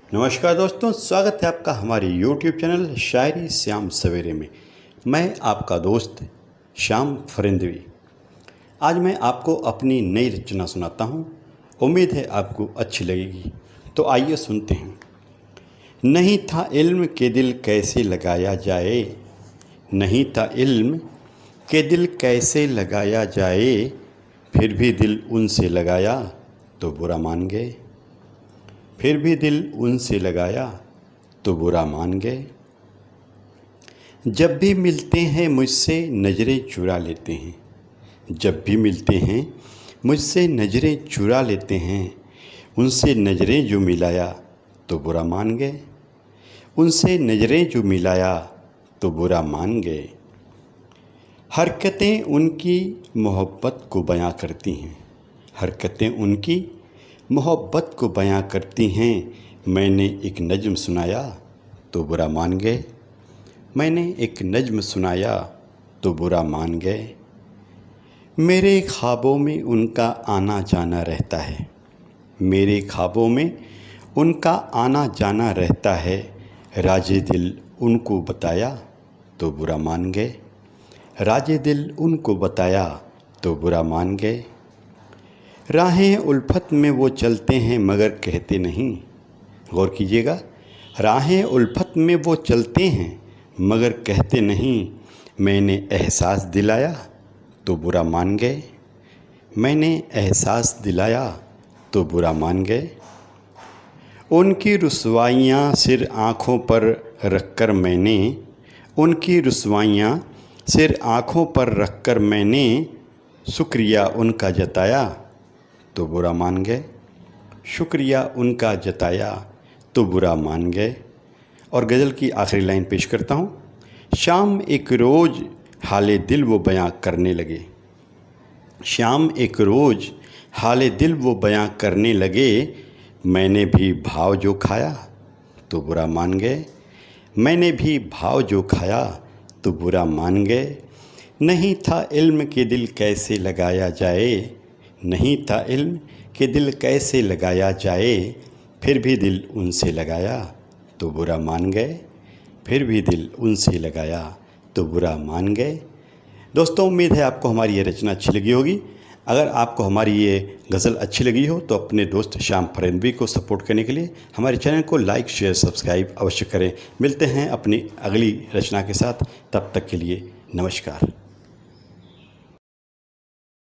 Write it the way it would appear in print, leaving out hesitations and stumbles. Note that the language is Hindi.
नमस्कार दोस्तों, स्वागत है आपका हमारे YouTube चैनल शायरी श्याम सवेरे में। मैं आपका दोस्त श्याम फरिंदवी। आज मैं आपको अपनी नई रचना सुनाता हूँ। उम्मीद है आपको अच्छी लगेगी। तो आइए सुनते हैं। नहीं था इल्म के दिल कैसे लगाया जाए, नहीं था इल्म के दिल कैसे लगाया जाए, फिर भी दिल उनसे लगाया तो बुरा मान गए, फिर भी दिल उनसे लगाया तो बुरा मान गए। जब भी मिलते हैं मुझसे नज़रें चुरा लेते हैं, जब भी मिलते हैं मुझसे नज़रें चुरा लेते हैं, उनसे नज़रें जो मिलाया तो बुरा मान गए, उनसे नज़रें जो मिलाया तो बुरा मान गए। हरकतें उनकी मोहब्बत को बयां करती हैं, हरकतें उनकी मोहब्बत को बयां करती हैं। मैंने एक नज़्म सुनाया तो बुरा मान गए, मैंने एक नज़्म सुनाया तो बुरा मान गए। मेरे ख्वाबों में उनका आना जाना रहता है, मेरे ख्वाबों में उनका आना जाना रहता है। राजे दिल उनको बताया तो बुरा मान गए, राजे दिल उनको बताया तो बुरा मान गए। राहें उल्फत में वो चलते हैं मगर कहते नहीं, गौर कीजिएगा, राहें उल्फत में वो चलते हैं मगर कहते नहीं। मैंने एहसास दिलाया तो बुरा मान गए, मैंने एहसास दिलाया तो बुरा मान गए। उनकी रुसवाइयाँ सिर आँखों पर रखकर मैंने, उनकी रुसवाइयाँ सिर आँखों पर रखकर मैंने शुक्रिया उनका जताया तो बुरा मान गए, शुक्रिया उनका जताया तो बुरा मान गए। और गज़ल की आखिरी लाइन पेश करता हूँ। शाम एक रोज़ हाले दिल वो बयां करने लगे, शाम एक रोज़ हाले दिल वो बयां करने लगे। मैंने भी भाव जो खाया तो बुरा मान गए, मैंने भी भाव जो खाया तो बुरा मान गए। नहीं था इल्म के दिल कैसे लगाया जाए, नहीं था इल्म के दिल कैसे लगाया जाए, फिर भी दिल उनसे लगाया तो बुरा मान गए, फिर भी दिल उनसे लगाया तो बुरा मान गए। दोस्तों, उम्मीद है आपको हमारी ये रचना अच्छी लगी होगी। अगर आपको हमारी ये गज़ल अच्छी लगी हो तो अपने दोस्त श्याम फरिंदवी को सपोर्ट करने के लिए हमारे चैनल को लाइक शेयर सब्सक्राइब अवश्य करें। मिलते हैं अपनी अगली रचना के साथ, तब तक के लिए नमस्कार।